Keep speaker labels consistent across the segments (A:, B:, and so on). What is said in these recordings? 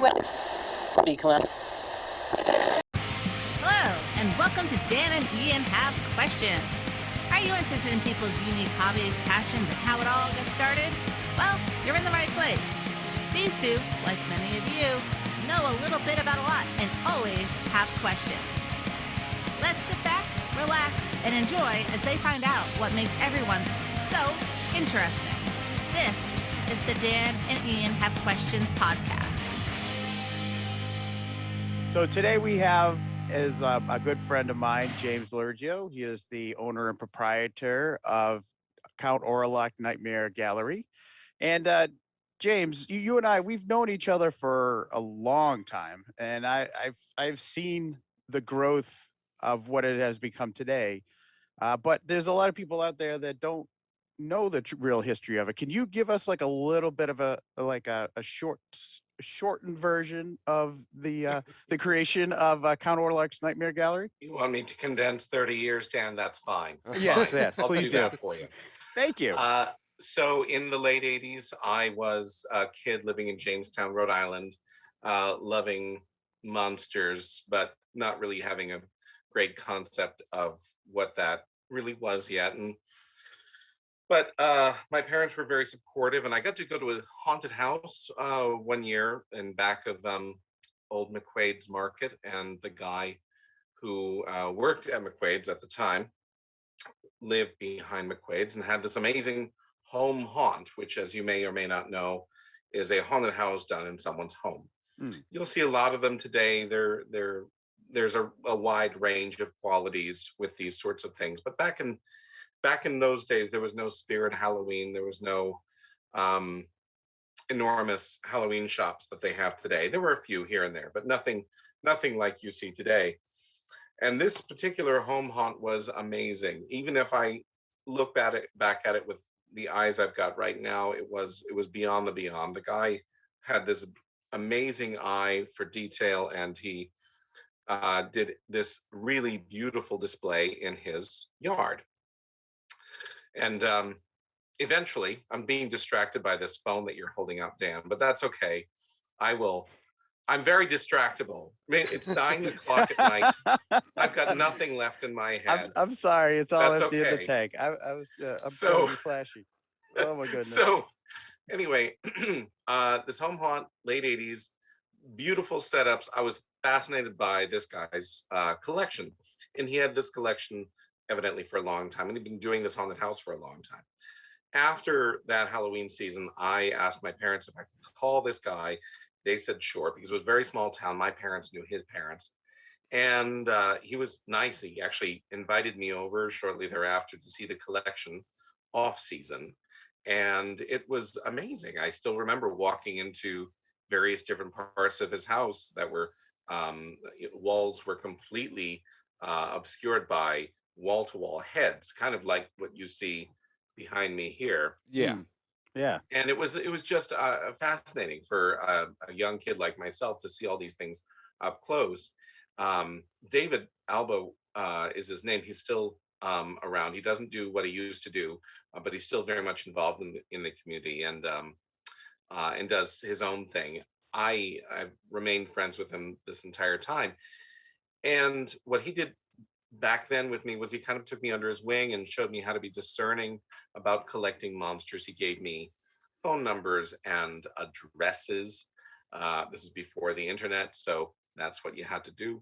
A: Hello, and welcome to Dan and Ian Have Questions. Are you interested in people's unique hobbies, passions, and how it all gets started? Well, you're in the right place. These two, like many of you, know a little bit about a lot and always have questions. Let's sit back, relax, and enjoy as they find out what makes everyone so interesting. This is the Dan and Ian Have Questions podcast.
B: So today we have is a good friend of mine, Jame Lurgio. He is the owner and proprietor of Count Orlok Nightmare Gallery. And James, you and I, we've known each other for a long time, and I've seen the growth of what it has become today. But there's a lot of people out there that don't know the real history of it. Can you give us like a little bit of a shortened version of the creation of Count Orlok's Nightmare Gallery?
C: You want me to condense 30 years, Dan? That's fine.
B: Yes,
C: Fine.
B: yes,
C: I'll
B: please
C: do that for you.
B: Thank you.
C: So in the late 80s, I was a kid living in Jamestown, Rhode Island, loving monsters, but not really having a great concept of what that really was yet. But my parents were very supportive, and I got to go to a haunted house one year in back of old McQuaid's Market, and the guy who worked at McQuaid's at the time lived behind McQuaid's and had this amazing home haunt, which, as you may or may not know, is a haunted house done in someone's home. You'll see a lot of them today. There's a wide range of qualities with these sorts of things, but back in those days, there was no Spirit Halloween. There was no enormous Halloween shops that they have today. There were a few here and there, but nothing like you see today. And this particular home haunt was amazing. Even if I look back at it with the eyes I've got right now, it was beyond the beyond. The guy had this amazing eye for detail, and he did this really beautiful display in his yard. And eventually, I'm being distracted by this phone that you're holding up, Dan, but that's okay. I'm very distractable. I mean, it's 9 o'clock at night. I've got nothing left in my head.
B: I'm sorry. It's all
C: That's
B: empty in the
C: okay.
B: tank. I'm
C: So-
B: trying to be flashy. Oh my goodness.
C: So anyway, this home haunt, late 80s, beautiful setups. I was fascinated by this guy's collection. And he had this collection evidently for a long time. And he'd been doing this haunted house for a long time. After that Halloween season, I asked my parents if I could call this guy. They said sure, because it was a very small town. My parents knew his parents. And he was nice. He actually invited me over shortly thereafter to see the collection off season. And it was amazing. I still remember walking into various different parts of his house that were walls were completely obscured by wall-to-wall heads, kind of like what you see behind me here.
B: Yeah.
C: And it was just fascinating for a young kid like myself to see all these things up close. David Alba is his name. He's still around. He doesn't do what he used to do, but he's still very much involved in the community and does his own thing. I've remained friends with him this entire time. And what he did back then with me was he kind of took me under his wing and showed me how to be discerning about collecting monsters. He gave me phone numbers and addresses. This is before the internet, so that's what you had to do.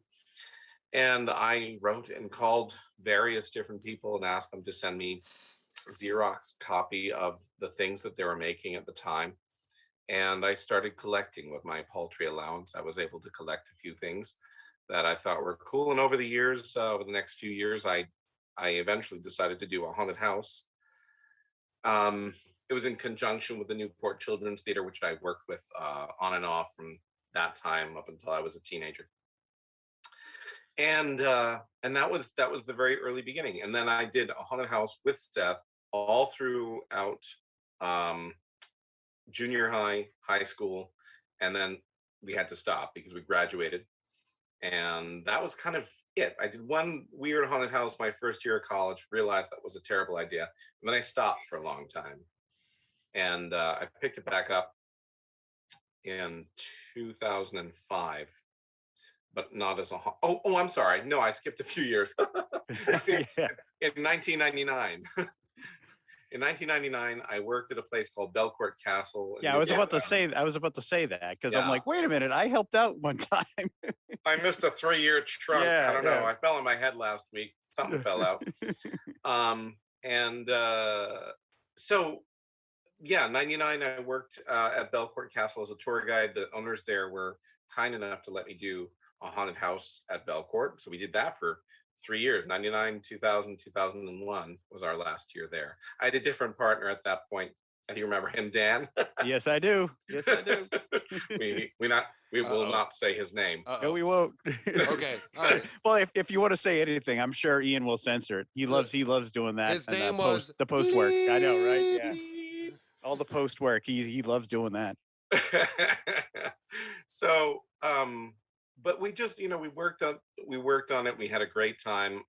C: And I wrote and called various different people and asked them to send me a Xerox copy of the things that they were making at the time. And I started collecting with my paltry allowance. I was able to collect a few things that I thought were cool. And over the years, over the next few years, I eventually decided to do a haunted house. It was in conjunction with the Newport Children's Theater, which I worked with on and off from that time up until I was a teenager. And that was the very early beginning. And then I did a haunted house with Steph all throughout junior high, high school, and then we had to stop because we graduated. And that was kind of it. I did one weird haunted house my first year of college, realized that was a terrible idea. And then I stopped for a long time. And I picked it back up in 2005, but not as a oh, I'm sorry. No, I skipped a few years.
B: Yeah.
C: In 1999. In 1999, I worked at a place called Belcourt Castle in
B: Yeah, I
C: New
B: was about to
C: Hampshire.
B: say that because I'm
C: Yeah,
B: like, wait a minute, I helped out one time.
C: I missed a 3-year trunk. I
B: Yeah,
C: don't know. I fell on my head last week. Something fell out. And so yeah, 99, I worked at Belcourt Castle as a tour guide. The owners there were kind enough to let me do a haunted house at Belcourt. So we did that for 3 years. 99, 2000, 2001 was our last year there. I had a different partner at that point. I think you remember him, Dan.
B: Yes, I do. Yes, I do.
C: We will not say his name.
B: No, we won't.
D: Okay, all right.
B: Well, if you want to say anything, I'm sure Ian will censor it. He loves doing that.
D: His
B: and,
D: name
B: post,
D: was
B: the post work. I know, right? Yeah, all the post work. He loves doing that.
C: So but we just we worked on it. We had a great time.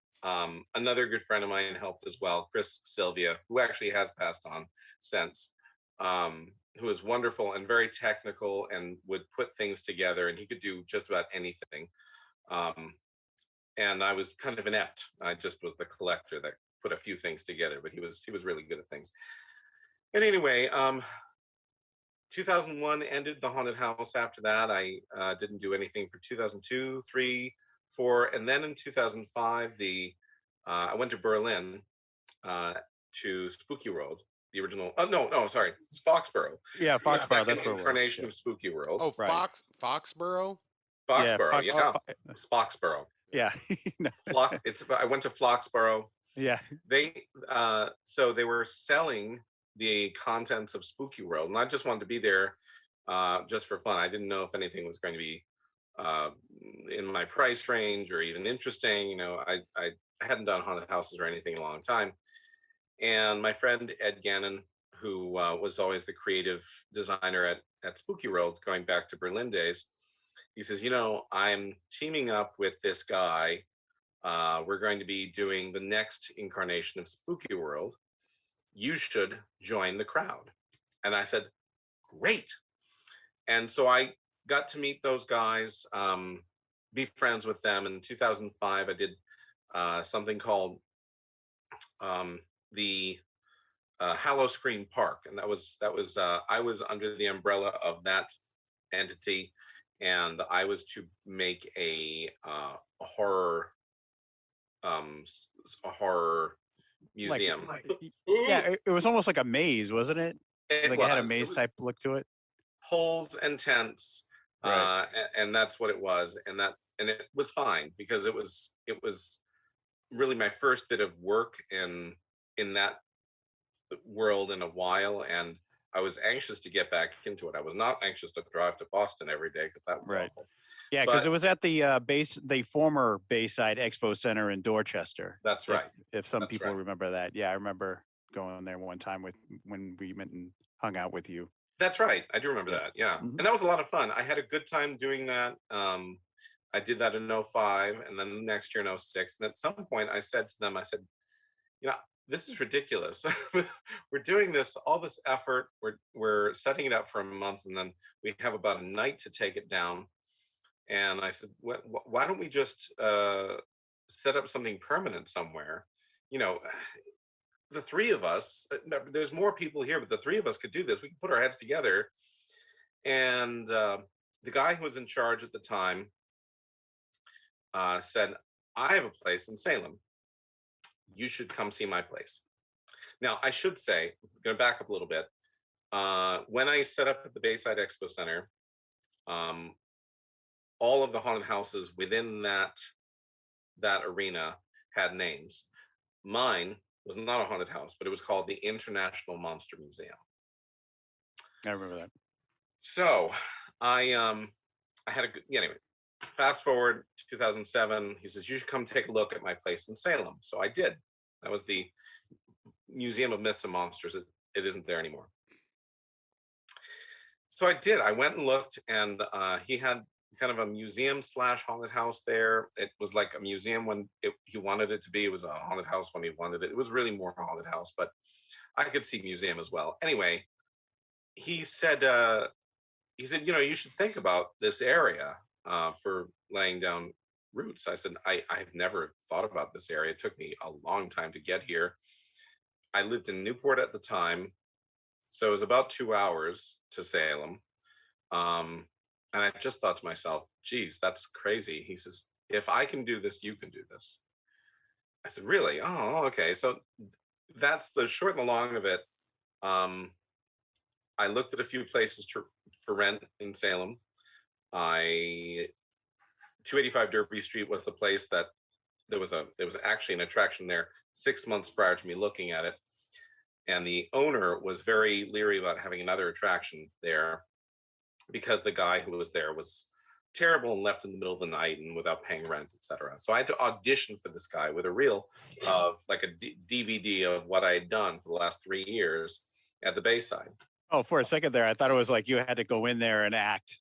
C: Another good friend of mine helped as well, Chris Sylvia, who actually has passed on since, who is wonderful and very technical and would put things together, and he could do just about anything. And I was kind of inept. I just was the collector that put a few things together, but he was really good at things. And anyway, 2001 ended the haunted house. After that, I didn't do anything for 2002, 3, 4, and then in 2005, I went to Berlin to Spooky World, the original. Oh no, sorry, it's Foxborough.
B: Yeah,
C: The
B: Foxborough.
C: second
B: That's where
C: incarnation of Spooky World.
D: Oh,
B: Right.
D: Foxborough.
C: Foxborough, yeah,
B: Fox-
C: Foxborough.
B: yeah. No.
C: I went to Foxborough.
B: Yeah.
C: So they were selling the contents of Spooky World, and I just wanted to be there just for fun. I didn't know if anything was going to be in my price range or even interesting. You know, I hadn't done haunted houses or anything in a long time. And my friend Ed Gannon, who was always the creative designer at Spooky World, going back to Berlin days, he says, I'm teaming up with this guy. We're going to be doing the next incarnation of Spooky World. You should join the crowd. And I said, great. And so I got to meet those guys, be friends with them. In 2005, I did something called the Hallow Screen Park. And that was I was under the umbrella of that entity. And I was to make a horror museum.
B: Yeah, it was almost like a maze, wasn't it? It had a maze type look to it.
C: Poles and tents,
B: right.
C: And that's what it was, and it was fine because it was really my first bit of work in that world in a while, and I was anxious to get back into it. I was not anxious to drive to Boston every day because that was awful.
B: Yeah, because it was at the former Bayside Expo Center in Dorchester.
C: That's right.
B: If some people remember that. Yeah, I remember going there one time when we went and hung out with you.
C: That's right. I do remember that. Yeah.
B: Mm-hmm.
C: And that was a lot of fun. I had a good time doing that. I did that in 05 and then the next year in 06. And at some point I said to them, this is ridiculous. We're doing all this effort. We're setting it up for a month and then we have about a night to take it down. And I said, why don't we just set up something permanent somewhere? The three of us, there's more people here, but the three of us could do this. We could put our heads together. And the guy who was in charge at the time said, I have a place in Salem. You should come see my place. Now, I should say, I'm going to back up a little bit. When I set up at the Bayside Expo Center, all of the haunted houses within that arena had names. Mine was not a haunted house, but it was called the International Monster Museum.
B: I remember that.
C: So I had anyway, fast forward to 2007, he says, you should come take a look at my place in Salem. So I did. That was the Museum of Myths and Monsters. It isn't there anymore. So I did. I went and looked, and he had kind of a museum / haunted house there. It was like a museum when he wanted it to be. It was a haunted house when he wanted it. It was really more a haunted house, but I could see museum as well. Anyway, he said, he said, you should think about this area for laying down roots. I said, I've never thought about this area. It took me a long time to get here. I lived in Newport at the time, so it was about 2 hours to Salem. Um, and I just thought to myself, geez, that's crazy. He says, if I can do this, you can do this. I said, really? Oh, okay. So that's the short and the long of it. Um, I looked at a few places for rent in Salem. I 285 Derby Street was the place that there was actually an attraction there 6 months prior to me looking at it, and the owner was very leery about having another attraction there because the guy who was there was terrible and left in the middle of the night and without paying rent, etc. So I had to audition for this guy with a reel of like a DVD of what I had done for the last 3 years at the Bayside.
B: Oh, for a second there, I thought it was like you had to go in there and act,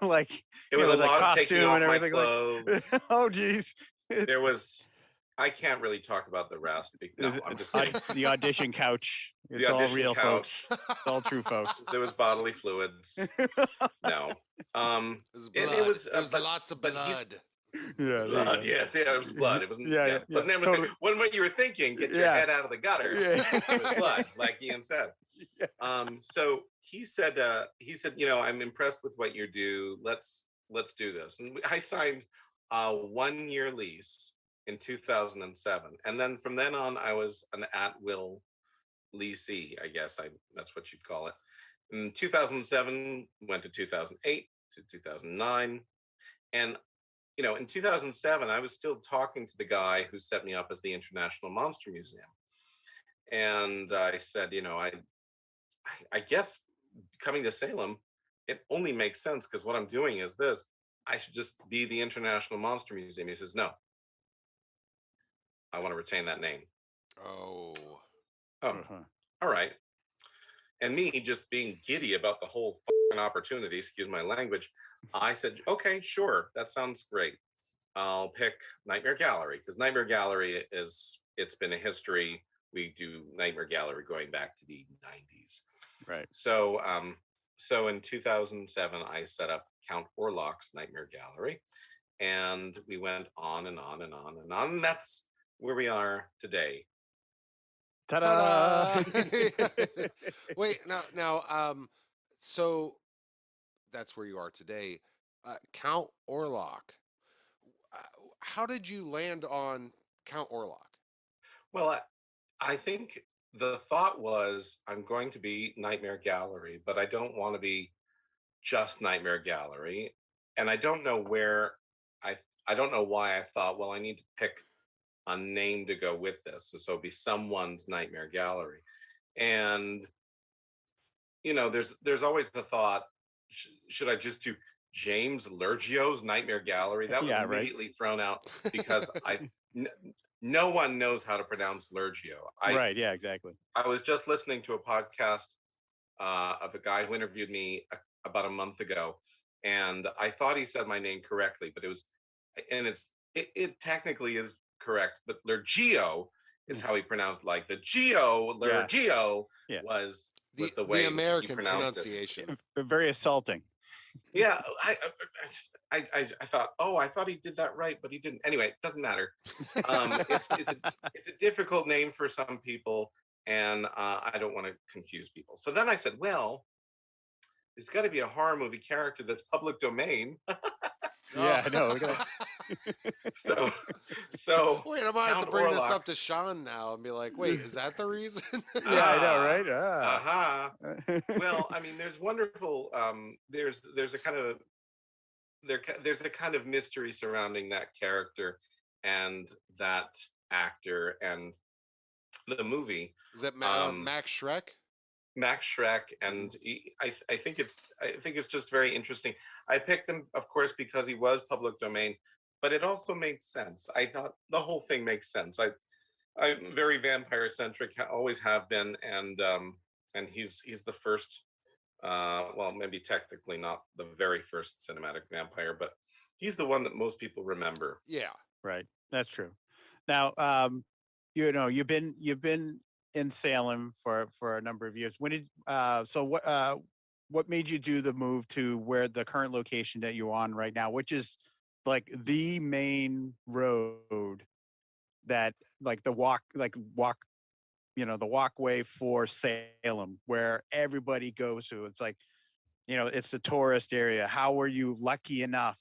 B: like
C: it was a
B: with
C: lot of
B: costume
C: taking off
B: and
C: my
B: everything.
C: clothes.
B: Like, oh, geez.
C: There was. I can't really talk about the rest. No, I'm just kidding.
B: The audition couch. It's
C: The
B: all
C: audition
B: real,
C: couch.
B: folks. It's all true, folks.
C: There was bodily fluids. No.
D: It was lots of
C: but
D: blood.
B: Yeah,
C: blood. Yes, yeah, it was blood. It wasn't.
B: Yeah,
C: wasn't
B: totally.
C: Wasn't what you were thinking. Get your head out of the gutter.
B: Yeah.
C: It was blood, like Ian said.
B: Yeah.
C: So he said, I'm impressed with what you do. Let's do this. And I signed a 1-year lease in 2007, and then from then on, I was an at-will leasee. I guess that's what you'd call it. In 2007, went to 2008 to 2009, and in 2007, I was still talking to the guy who set me up as the International Monster Museum, and I said, I guess coming to Salem, it only makes sense because what I'm doing is this. I should just be the International Monster Museum. He says, no, I want to retain that name.
D: Oh.
B: Uh-huh.
C: All right. And me just being giddy about the whole opportunity, excuse my language, I said, okay, sure, that sounds great. I'll pick Nightmare Gallery because Nightmare Gallery it's been a history. We do Nightmare Gallery going back to the 90s.
B: Right.
C: So so in 2007, I set up Count Orlok's Nightmare Gallery, and we went on and on and on and on. And that's where we are today.
B: Ta-da!
D: Wait, now, so that's where you are today. Count Orlok. How did you land on Count Orlok?
C: Well, I think the thought was I'm going to be Nightmare Gallery, but I don't want to be just Nightmare Gallery. And I don't know where I don't know why I thought, well, I need to pick a name to go with this. So it'd be someone's Nightmare Gallery. And there's always the thought, should I just do Jame Lurgio's Nightmare Gallery? That was immediately thrown out because no one knows how to pronounce Lurgio.
B: Right, yeah, exactly.
C: I was just listening to a podcast of a guy who interviewed me about a month ago, and I thought he said my name correctly, but it technically is correct, but Lurgio is how he pronounced, like the Geo Lurgio was the way
D: the American
C: he pronounced
D: pronunciation.
B: Very assaulting.
C: Yeah, I thought, I thought he did that right, but he didn't. Anyway, it doesn't matter. It's a difficult name for some people, and I don't want to confuse people. So then I said, well, there's got to be a horror movie character that's public domain.
B: Yeah, I know.
C: So
D: wait, I might have to bring this up to Shaun now and be like, wait, is that the reason?
B: Yeah, I know, right?
C: Well, I mean, there's wonderful. There's a kind of mystery surrounding that character and that actor and the movie.
D: Is that Max Schreck?
C: Max Schreck, and I think it's just very interesting. I picked him, of course, because he was public domain, but it also made sense. I thought the whole thing makes sense. I'm very vampire centric, always have been, and he's the first. Well, maybe technically not the very first cinematic vampire, but he's the one that most people remember.
D: Yeah,
B: right. That's true. Now, you've been in Salem for a number of years. When did what made you do the move to where the current location that you're on right now, which is like the main road that like the walkway for Salem where everybody goes to. It's like, it's the tourist area. How were you lucky enough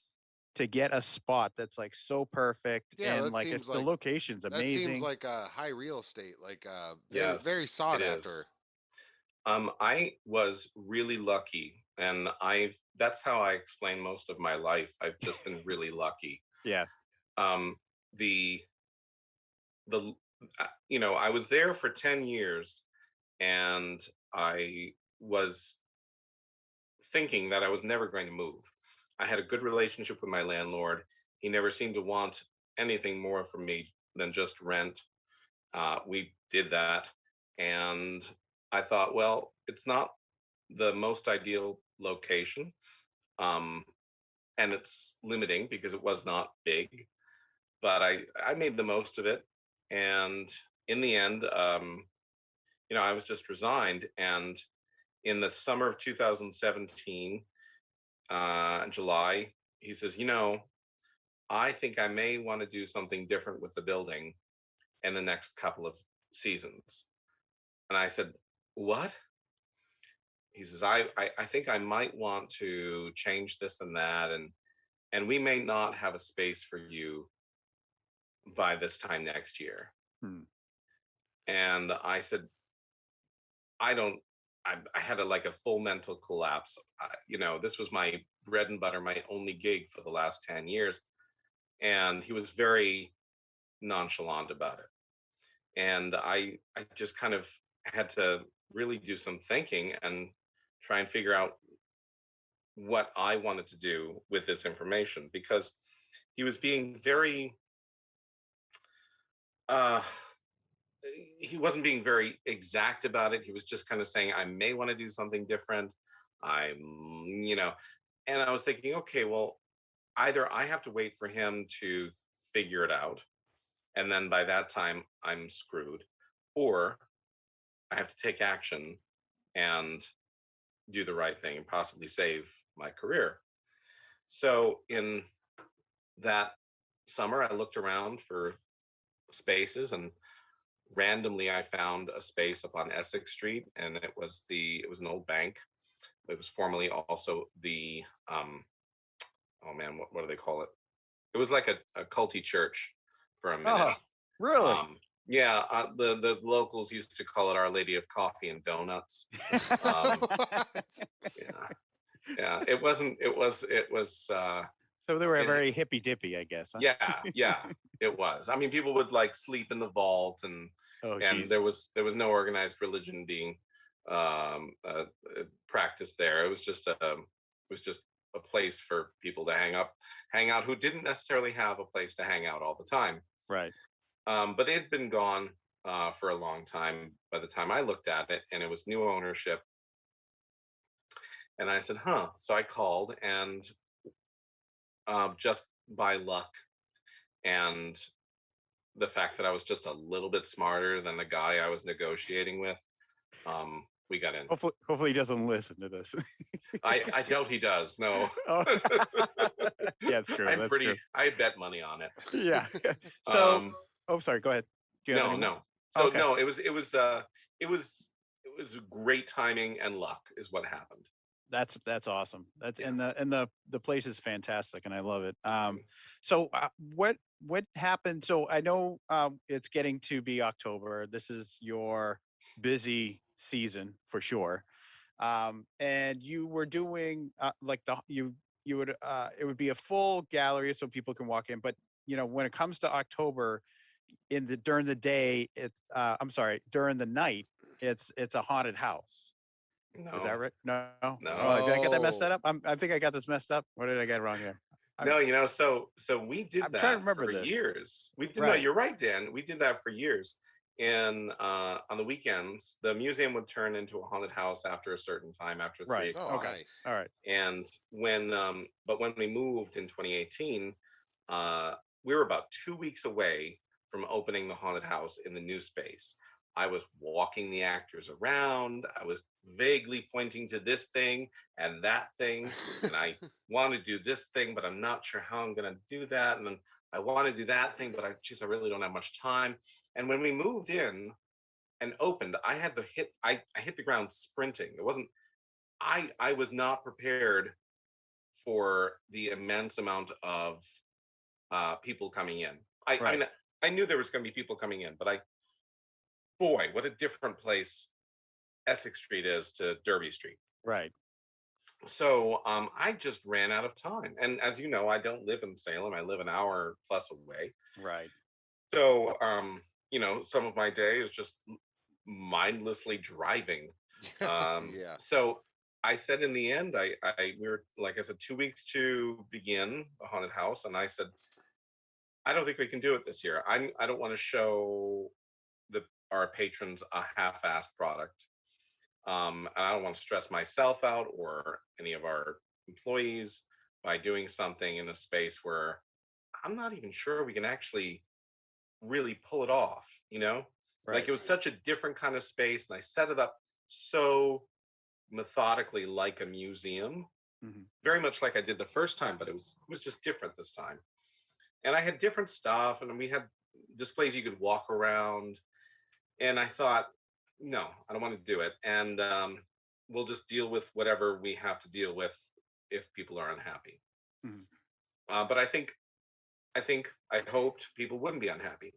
B: to get a spot that's like so perfect
D: Yeah,
B: and
D: that
B: like
D: seems
B: the
D: like
B: location's amazing?
D: high real estate, like very very
C: Yes,
D: sought
C: it
D: after.
C: is. I was really lucky, and I've that's how I explain most of my life. I've just been really lucky.
B: Yeah.
C: Um, the the I was there for 10 years, and I was thinking that I was never going to move. I had a good relationship with my landlord. He never seemed to want anything more from me than just rent. We did that, and I thought, well, it's not the most ideal location, um, and it's limiting because it was not big. But I made the most of it, and in the end, I was just resigned. And in the summer of 2017, in July, he says, I think I may want to do something different with the building in the next couple of seasons. And I said, what? He says, I think I might want to change this and that, and we may not have a space for you by this time next year.
B: Hmm.
C: And I said, I don't. I had like a full mental collapse. This was my bread and butter, my only gig for the last 10 years. And he was very nonchalant about it. And I just kind of had to really do some thinking and try and figure out what I wanted to do with this information, because he was being very uh he wasn't being very exact about it. He was just kind of saying, I may want to do something different. I'm, and I was thinking, okay, well, either I have to wait for him to figure it out, and then by that time I'm screwed, or I have to take action and do the right thing and possibly save my career. So in that summer, I looked around for spaces, and randomly I found a space up on Essex Street, and it was an old bank. It was formerly also the oh man, what do they call it? It was like a culty church for a minute.
B: Oh, really?
C: Yeah, the locals used to call it Our Lady of Coffee and Donuts. Um, yeah, yeah. It wasn't. It was. It was.
B: So they were
C: It,
B: very hippy dippy, I guess, huh?
C: yeah, yeah. It was. I mean, people would like sleep in the vault, and
B: Oh,
C: and
B: geez.
C: there was no organized religion being practiced there. It was just a place for people to hang out who didn't necessarily have a place to hang out all the time.
B: Right.
C: But it had been gone for a long time by the time I looked at it, and it was new ownership. And I said, huh. So I called, and just by luck and the fact that I was just a little bit smarter than the guy I was negotiating with, we got in.
B: Hopefully he doesn't listen to this.
C: I doubt he does. No.
B: Oh. Yeah, it's true. That's true.
C: I bet money on it.
B: Yeah. So,
C: Um,
B: oh, sorry. Go ahead. Do you have
C: no,
B: any more?
C: no. So
B: Okay.
C: no, it was great timing and luck is what happened.
B: That's awesome. That's
C: Yeah.
B: and the place is fantastic, and I love it. So what happened? So I know it's getting to be October. This is your busy season for sure. And you were doing like you would it would be a full gallery so people can walk in, but when it comes to October, during the day, I'm sorry, during the night, it's a haunted house. Is that
C: No,
B: right? No.
C: no.
B: Oh, did I get that messed
D: No.
B: up? I think I got this messed up. What did I get wrong here? I'm
C: No, so we did
B: I'm trying to
C: that
B: remember
C: for
B: this.
C: years. We did. No,
B: Right.
C: you're right, Dan. We did that for years. And on the weekends, the museum would turn into a haunted house after a certain time, after three
B: Right.
D: Oh,
C: o'clock.
B: Okay.
D: nice.
B: All right.
C: And but when we moved in 2018, we were about 2 weeks away from opening the haunted house in the new space. I was walking the actors around. I was vaguely pointing to this thing and that thing. And I want to do this thing, but I'm not sure how I'm going to do that. And then I want to do that thing, but I really don't have much time. And when we moved in and opened, I hit the ground sprinting. It wasn't, I was not prepared for the immense amount of people coming in. I
B: Right.
C: mean, I knew there was going to be people coming in, but boy, what a different place Essex Street is to Derby Street.
B: Right.
C: So I just ran out of time. And as you know, I don't live in Salem. I live an hour plus away.
B: Right.
C: So, some of my day is just mindlessly driving.
D: Yeah.
C: So I said in the end, we were, like I said, 2 weeks to begin the haunted house. And I said, I don't think we can do it this year. I don't want to show our patrons a half-assed product. And I don't want to stress myself out or any of our employees by doing something in a space where I'm not even sure we can actually really pull it off,
B: Right.
C: Like it was such a different kind of space, and I set it up so methodically like a museum, very much like I did the first time, but it was just different this time. And I had different stuff, and we had displays you could walk around. And I thought, no, I don't want to do it. And we'll just deal with whatever we have to deal with if people are unhappy. But I hoped people wouldn't be unhappy.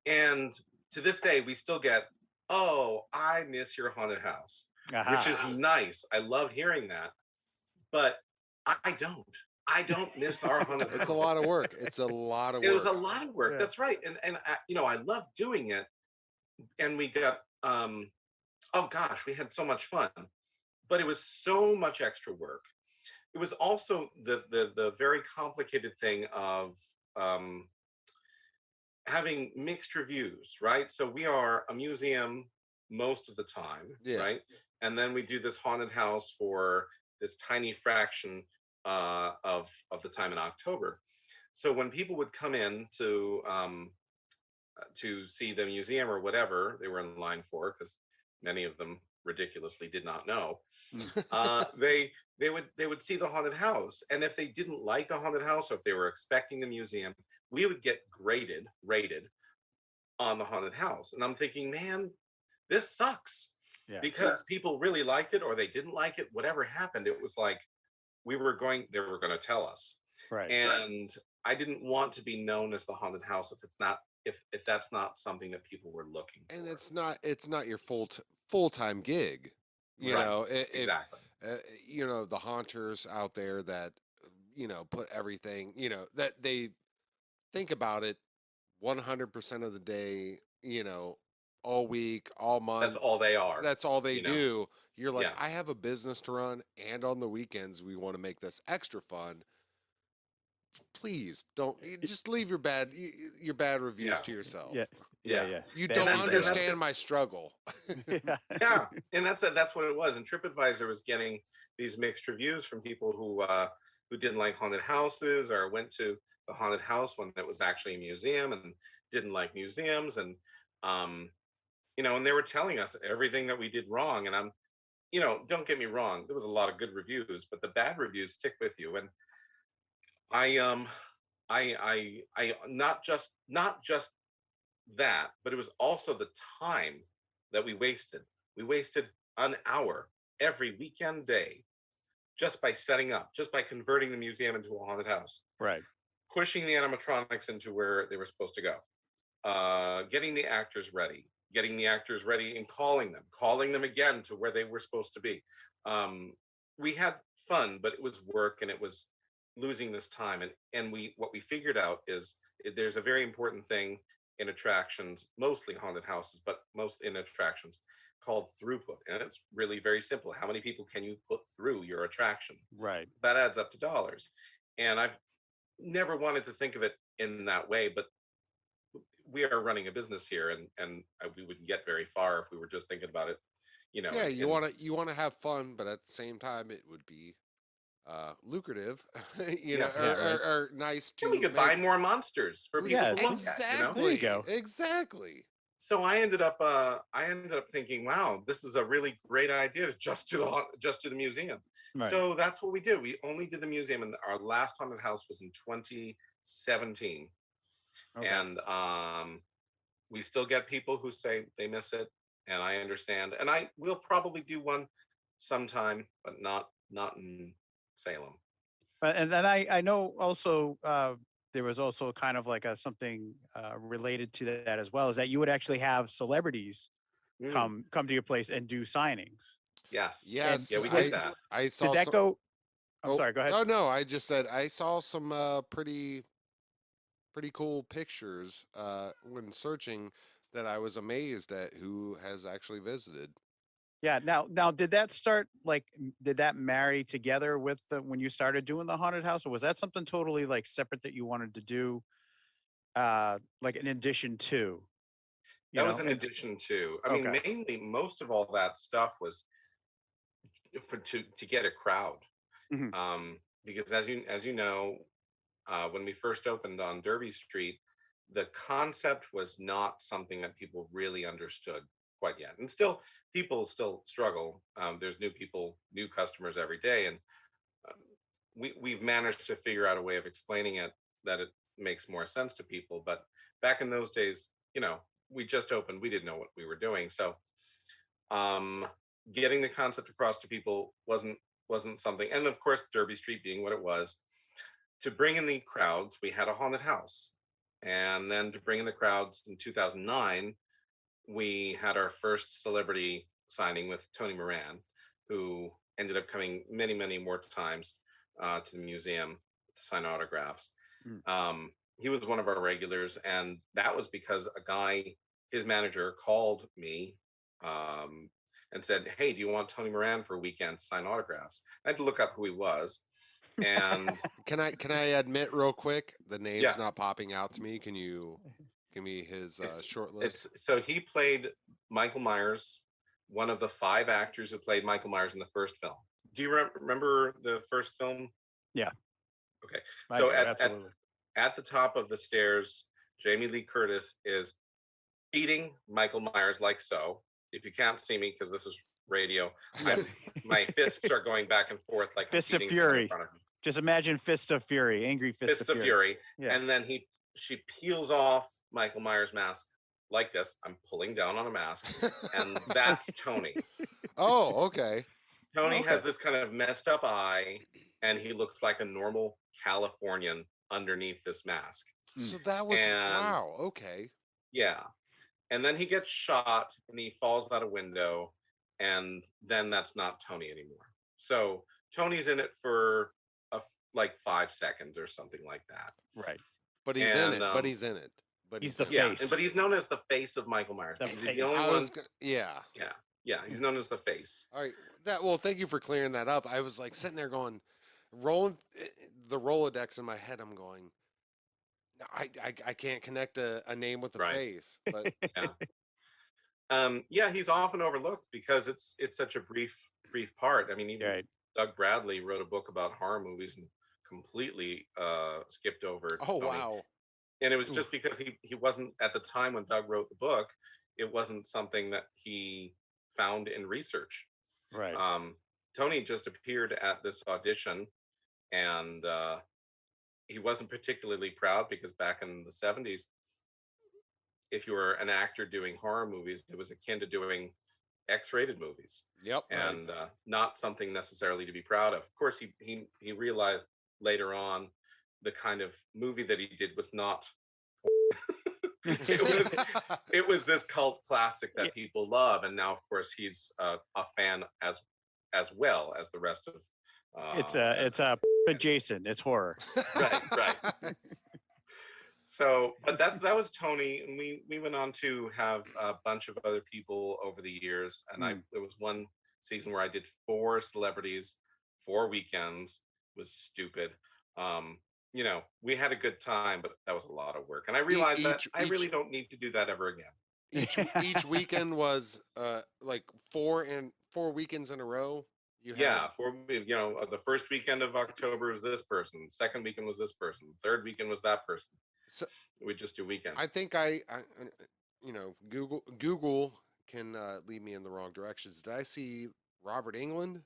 C: And to this day, we still get, oh, I miss your haunted house, which is nice. I love hearing that. But I don't. I don't miss our haunted house.
D: It's a lot of work. It's a lot of work.
C: It was a lot of work. Yeah. That's right. And I love doing it. And we got, oh gosh, we had so much fun. But it was so much extra work. It was also the very complicated thing of having mixed reviews, right? So we are a museum most of the time, right? And then we do this haunted house for this tiny fraction of the time in October. So when people would come in to see the museum or whatever they were in line for, because many of them ridiculously did not know, they would see the haunted house, and if they didn't like the haunted house or if they were expecting the museum, we would get rated on the haunted house. And I'm thinking, man, this sucks. Yeah. Because people really liked it or they didn't like it, whatever happened, it was like they were going to tell us.
B: Right.
C: And I didn't want to be known as the haunted house if that's not something that people were looking for.
D: And it's not your full-time gig. You know,
C: exactly.
D: The haunters out there that put everything, that they think about it 100% of the day, all week, all month.
C: That's all they are.
D: That's all they do. You're like, I have a business to run, and on the weekends we want to make this extra fun. Please don't just leave your bad reviews to yourself.
B: Yeah.
D: You don't understand my struggle.
C: Yeah, and that's what it was. And TripAdvisor was getting these mixed reviews from people who didn't like haunted houses or went to the haunted house when it was actually a museum and didn't like museums, and and they were telling us everything that we did wrong. And I'm, don't get me wrong, there was a lot of good reviews, but the bad reviews stick with you. And I not just that, but it was also the time that we wasted. We wasted an hour every weekend day just by setting up, just by converting the museum into a haunted house.
B: Right.
C: Pushing the animatronics into where they were supposed to go. Getting the actors ready and calling them again to where they were supposed to be. We had fun, but it was work and it was losing this time. And what we figured out is there's a very important thing in attractions, mostly haunted houses, but most in attractions, called throughput. And it's really very simple. How many people can you put through your attraction?
B: Right.
C: That adds up to dollars. And I've never wanted to think of it in that way, but we are running a business here, and we wouldn't get very far if we were just thinking about it.
D: Yeah, you want to have fun, but at the same time, it would be lucrative, or nice to.
C: We could buy more monsters for people to look
D: exactly,
C: at.
B: There you go.
D: Exactly.
C: So I ended up thinking, wow, this is a really great idea to just do the museum.
B: Right.
C: So that's what we did. We only did the museum, and our last haunted house was in 2017.
B: Okay.
C: And we still get people who say they miss it, and I understand. And I will probably do one sometime, but not in Salem.
B: And then I know also there was also kind of like a something related to that as well, is that you would actually have celebrities
C: Mm,
B: come to your place and do signings.
C: yes,
B: And
C: yeah,
D: Yes,
C: we did
B: did
C: that.
D: I
B: did
D: saw
B: that
D: some.
B: go? I'm
D: Oh,
B: sorry. Go ahead.
D: oh no! I just said I saw some pretty cool pictures when searching that I was amazed at who has actually visited.
B: Yeah. Now, did that start like? Did that marry together with the when you started doing the haunted house, or was that something totally like separate that you wanted to do, like in addition to, you
C: That was
B: know?
C: in addition to. I mean,
B: Okay.
C: mainly most of all that stuff was to get a crowd.
B: Hmm.
C: Because as you know, when we first opened on Derby Street, the concept was not something that people really understood quite yet, and still people still struggle. There's new people, new customers every day, and uh, we've managed to figure out a way of explaining it that it makes more sense to people. But back in those days, we just opened, we didn't know what we were doing, so um, getting the concept across to people wasn't something. And of course, Derby Street being what it was, to bring in the crowds, we had a haunted house. And then to bring in the crowds in 2009, we had our first celebrity signing with Tony Moran, who ended up coming many, many more times to the museum to sign autographs.
B: Mm.
C: He was one of our regulars, and that was because a guy, his manager, called me um, and said, "Hey, do you want Tony Moran for a weekend to sign autographs?" I had to look up who he was, and
D: Can I admit real quick the
C: yeah,
D: name's not popping out to me? Can you give me his
C: it's
D: short list?
C: it's so he played Michael Myers, one of the five actors who played Michael Myers in the first film. Do you remember the first film?
B: Yeah,
C: Okay,
B: I
C: so
B: do
C: at at
B: absolutely.
C: at the top of the stairs, Jamie Lee Curtis is beating Michael Myers like so. If you can't see me because this is radio,
B: Yeah.
C: I'm my fists are going back and forth like I'm
B: Fist of
C: beating someone in
B: Fury.
C: front of me.
B: Just imagine Fist of Fury, angry Fist of
C: Fist of
B: Fury.
C: Fury,
B: Yeah.
C: and then she peels off Michael Myers' mask like this. I'm pulling down on a mask, and that's Tony.
D: Oh, okay.
B: Oh,
C: Tony has
B: okay.
C: this kind of messed up eye, and he looks like a normal Californian underneath this mask.
B: Mm.
D: So that was
C: And
D: wow. Okay.
C: yeah, and then he gets shot and he falls out a window, and then that's not Tony anymore. So Tony's in it for like 5 seconds or something like that.
B: Right.
D: But he's in
C: And
D: it. But he's in it. But
B: He's
D: he's
B: the
D: in it.
C: yeah,
B: face.
C: but he's known as the face of Michael Myers
B: The
C: because he's the only
B: face.
C: one.
D: Yeah.
C: Yeah, yeah,
B: Yeah.
C: he's known as the face.
D: All right. That well, thank you for clearing that up. I was like sitting there going, rolling the Rolodex in my head. I'm going, "No, I can't connect a name with a
C: Right.
D: face. But
C: Yeah. Yeah, he's often overlooked because it's such a brief part. I mean, even
B: Right.
C: Doug Bradley wrote a book about horror movies and completely skipped over
D: oh
C: Tony.
D: wow.
C: And it was
B: Oof.
C: just because he wasn't at the time when Doug wrote the book, it wasn't something that he found in research.
B: Right.
C: Um, Tony just appeared at this audition, and he wasn't particularly proud because back in the 70s, if you were an actor doing horror movies, it was akin to doing X-rated movies,
D: Yep.
B: Right.
C: and not something necessarily to be proud of. Of course, he realized later on the kind of movie that he did was not. it was it was this cult classic
B: Yeah,
C: that people love, and now of course he's a fan as well as the rest of
B: it's a adjacent. It's horror.
C: right. So, but that was Tony, and we went on to have a bunch of other people over the years, and
B: Mm.
C: there was one season where I did four celebrities, 4 weekends. Was stupid. Um, we had a good time, but that was a lot of work, and I realized that
D: each
C: I really don't need to do that ever again.
D: each weekend was like 4 weekends in a row. You had
C: Yeah, the first weekend of October was this person, second weekend was this person, third weekend was that person.
D: so
C: We just do weekends.
D: I think Google can lead me in the wrong directions. Did I see Robert England?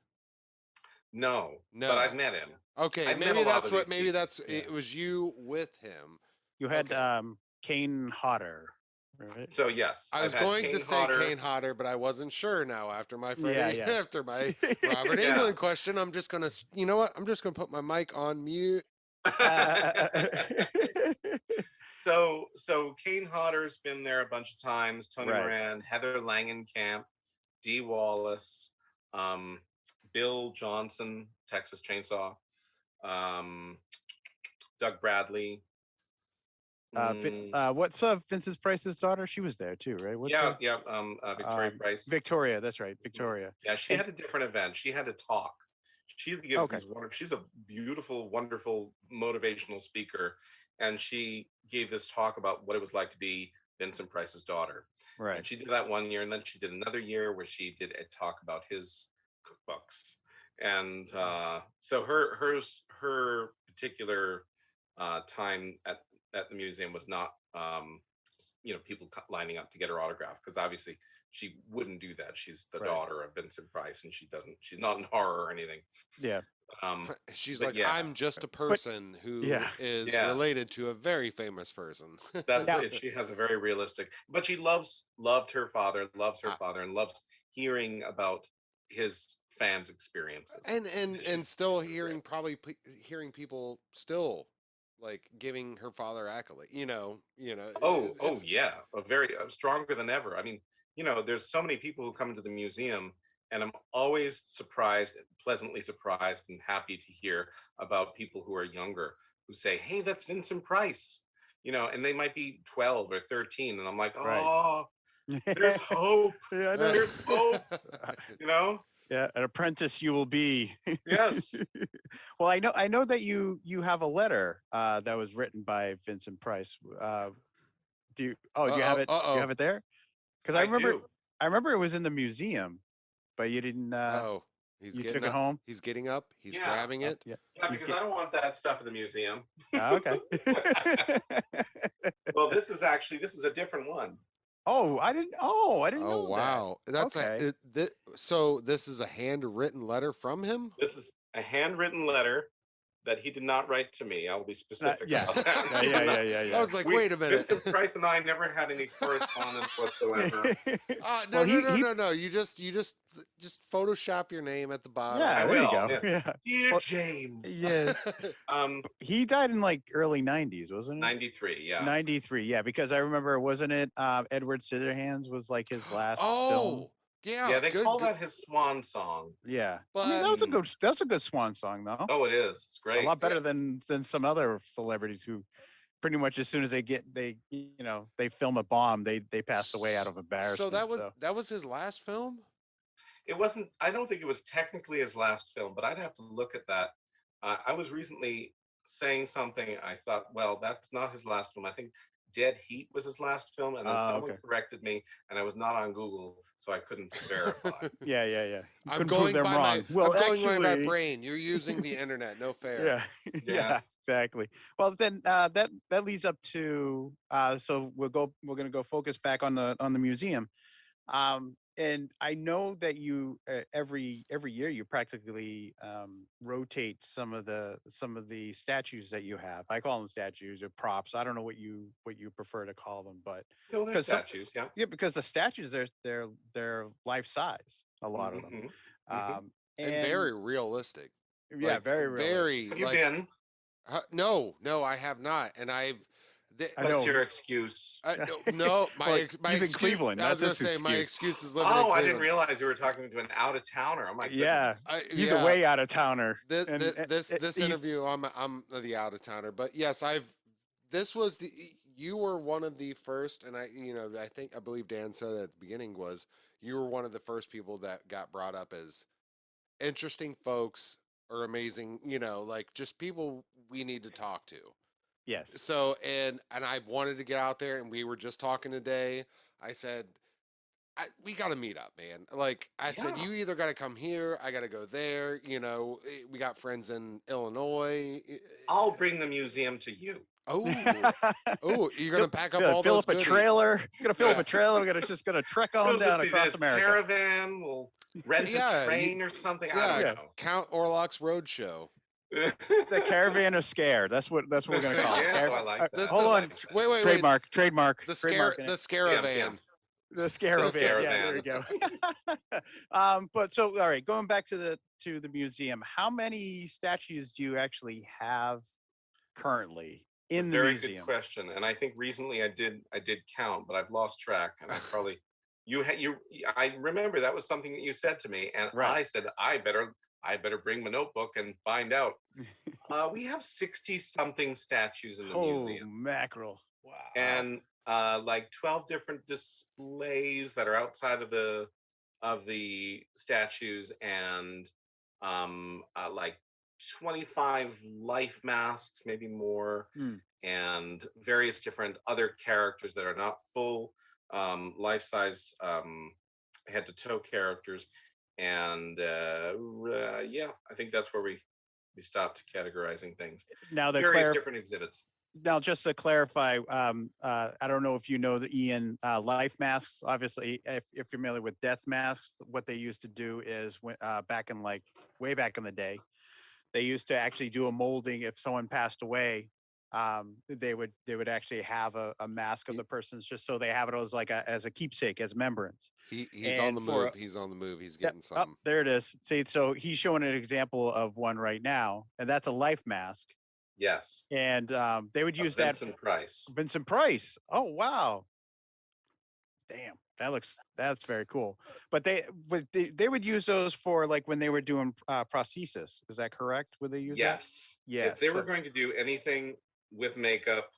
C: No, but I've
D: No.
C: met him.
D: Okay,
C: I've met a
D: maybe
C: lot
D: that's
C: of
D: what.
C: these
D: Maybe
C: people.
D: that's
B: Yeah.
D: it. Was you with him?
B: You had
D: Okay.
B: Kane Hodder, right?
C: So yes,
D: I
C: I've
D: was
C: had
D: going to
C: Kane
D: say
C: Hodder.
D: Kane Hodder, but I wasn't sure now after my
B: Yeah,
D: Freddie,
B: yeah.
D: after my Robert
C: Yeah.
D: England question. I'm just gonna, you know what? I'm just gonna put my mic on mute.
B: Uh,
C: So Kane Hodder's been there a bunch of times. Tony
B: right.
C: Moran, Heather Langenkamp, Dee Wallace, um, Bill Johnson, Texas Chainsaw, um, Doug Bradley. Mm,
B: What's Vincent Price's daughter? She was there too, right? What's
C: yeah,
B: her?
C: yeah. Victoria Price.
B: Victoria. That's right,
C: Mhm.
B: Victoria.
C: Yeah, she
B: And
C: had a different event. She had to talk. She gives
B: okay,
C: these wonderful. She's a beautiful, wonderful motivational speaker, and she gave this talk about what it was like to be Vincent Price's daughter.
B: right.
C: And she did that one year, and then she did another year where she did a talk about his cookbooks. And so her particular time at the museum was not people lining up to get her autograph, because obviously she wouldn't do that. She's the
B: Right.
C: daughter of Vincent Price, and she's not in horror or anything.
B: Yeah.
C: Um,
D: She's
C: but
D: like,
C: yeah,
D: I'm just a
B: But
D: person who
B: yeah.
D: is
C: yeah,
D: related to a very famous person.
C: that's
B: Now,
C: it. She has a very realistic, but she loved her father, loves her
D: I-
C: father, and loves hearing about his fans' experiences.
D: and
C: She's
D: still
C: great.
D: hearing people still like giving her father accolade.
C: Oh
D: It's
C: yeah, a very stronger than ever. I mean, there's so many people who come into the museum, and I'm always surprised, pleasantly surprised, and happy to hear about people who are younger who say, "Hey, that's Vincent Price," and they might be 12 or 13, and I'm like,
B: right.
C: "Oh, there's
B: Yeah,
C: hope.
B: I know.
C: There's hope." You
D: it's-
C: know?
B: Yeah, an apprentice you will be.
C: Yes.
B: Well, I know that you have a letter that was written by Vincent Price. Do you have it? You have
D: uh-oh.
B: it there? Because I
C: I
B: remember
C: do.
B: I remember it was in the museum, but you didn't.
D: Oh, he's
B: You
D: getting
B: took it
D: up.
B: home.
D: He's getting up. He's
C: Yeah.
D: grabbing it.
B: Yeah,
C: Yeah,
B: he's
C: because
B: get.
C: I don't want that stuff in the museum.
B: Okay.
C: Well, this is a different one.
B: Oh, I didn't. Oh, I didn't
D: Oh
B: know that.
D: wow, that's
B: Okay.
D: so this is a handwritten letter from him.
C: This is a handwritten letter that he did not write to me. I'll be specific
B: Yeah.
C: about that.
B: Yeah.
C: He did
B: Yeah.
C: not.
B: Yeah. Yeah.
D: I
B: Yeah.
D: was like,
C: We
D: wait a minute.
C: Vincent Price and I never had any correspondence whatsoever.
D: No,
B: Well,
D: no,
B: he
D: no,
B: he.
D: no, no. You just Photoshop your name at the bottom.
C: I
B: Yeah. There you
C: will.
B: go.
C: Yeah.
B: Yeah.
C: Dear
B: Well,
C: James.
B: yeah.
C: Um,
B: He died in like early '90s, wasn't it?
C: 93. Yeah.
B: 93. Yeah, because I remember, wasn't it? Edward Scissorhands was like his last film.
D: Oh, yeah,
C: Yeah, they
D: good,
C: call
D: good.
C: that his swan song.
B: Yeah. I mean,
D: But
C: Mm.
B: that was a good swan song though.
C: Oh, it is. It's
B: A
C: great.
B: lot better than some other celebrities who pretty much as soon as they film a bomb, they passed away out of
D: so
B: embarrassment. So
D: that was his last film.
C: It wasn't. I don't think it was technically his last film, but I'd have to look at that. I was recently saying something. I thought, well, that's not his last film. I think Dead Heat was his last film, and then someone
B: okay.
C: corrected me, and I was not on Google, so I couldn't verify.
B: Yeah, yeah, yeah. You
D: I'm
B: couldn't prove
D: going
B: them
D: by
B: wrong.
D: I'm
B: Well,
D: going by my
B: actually,
D: brain. You're using the internet. No fair.
B: yeah,
C: Yeah.
B: yeah, exactly. Well, then that leads up to so we're gonna go focus back on the museum. And I know that you every year you practically rotate some of the statues that you have. I call them statues or props. I don't know what you prefer to call them, but
C: No, they're
B: because
C: statues. Yeah.
B: yeah, because the statues they're life size, a lot of them.
C: Mm-hmm. Mm-hmm.
D: And
B: And
D: very realistic.
B: yeah, very realistic.
D: Very
C: Have you
D: like
C: been?
D: no, I have not, and
B: I
C: What's
B: know.
C: your excuse?
D: no,
B: Well,
D: my
B: he's in
D: excuse.
B: Cleveland.
D: I was
B: That's
D: gonna
B: his
D: say my
B: excuse.
D: excuse is living in
C: Oh, I didn't
D: Cleveland.
C: realize you were talking to an out of towner. Oh my
B: Yeah,
C: goodness.
B: he's a
D: Yeah,
B: way out of towner. And
D: this
B: he's
D: interview, I'm the out of towner, but yes, this was you were one of the first, and I believe Dan said at the beginning was you were one of the first people that got brought up as interesting folks or amazing, like just people we need to talk to.
B: yes,
D: So and I've wanted to get out there, and we were just talking today. I said we got to meet up, man. Like I said,
C: Yeah.
D: you either got to come here, I got to go there. We got friends in Illinois.
C: I'll bring the museum to you.
D: Oh, oh, you're gonna pack up all
B: fill
D: those
B: up a
D: goodies.
B: trailer. You're gonna fill up
C: Yeah.
B: a trailer. We're gonna just gonna trek on
C: It'll just
B: down
C: be
B: across
C: this
B: America.
C: caravan. We'll rent a
D: Yeah,
C: train or something. I
D: yeah.
C: don't
B: Yeah.
C: know.
D: Count Orlok's Roadshow.
B: The caravan of scare. That's what we're gonna call it.
C: Yes, I like that.
B: Hold
C: I
B: on.
C: like that.
D: Wait.
B: Trademark.
D: The
B: Trademarking it.
D: scaravan.
B: The scaravan. Yeah, there
C: Caravan.
B: you go. But so all right, going back to the museum, how many statues do you actually have currently in the
C: Very good
B: museum?
C: question. And I think recently I did count, but I've lost track. And I probably I remember that was something that you said to me, and
B: Right.
C: I said I better bring my notebook and find out. We have 60 something statues in the
B: Oh
C: museum,
B: mackerel! Wow.
C: and like 12 different displays that are outside of the statues, and like 25 life masks, maybe more,
B: Hmm.
C: and various different other characters that are not full life-size head-to-toe characters. And yeah, I think that's where we stopped categorizing things.
B: Now the
C: Various different exhibits.
B: Now, just to clarify, I don't know if you know the Ian life masks. Obviously, if you're familiar with death masks, what they used to do is back in like way back in the day, they used to actually do a molding. If someone passed away, they would actually have a mask of
D: He-
B: the person's just so they have it as like as a keepsake, as remembrance.
D: He's on
B: And
D: the
B: for
D: move. He's on the move. He's
B: Yep.
D: getting
B: Oh,
D: some.
B: there it is. See, so he's showing an example of one right now, and that's a life mask.
C: Yes,
B: And they would use that
C: Vincent Price.
B: Vincent Price. Oh wow, damn, that's very cool. But they would use those for like when they were doing prosthesis. Is that correct? Would they use that?
C: Yes,
B: Yeah.
C: if they were
B: So
C: going to do anything with makeup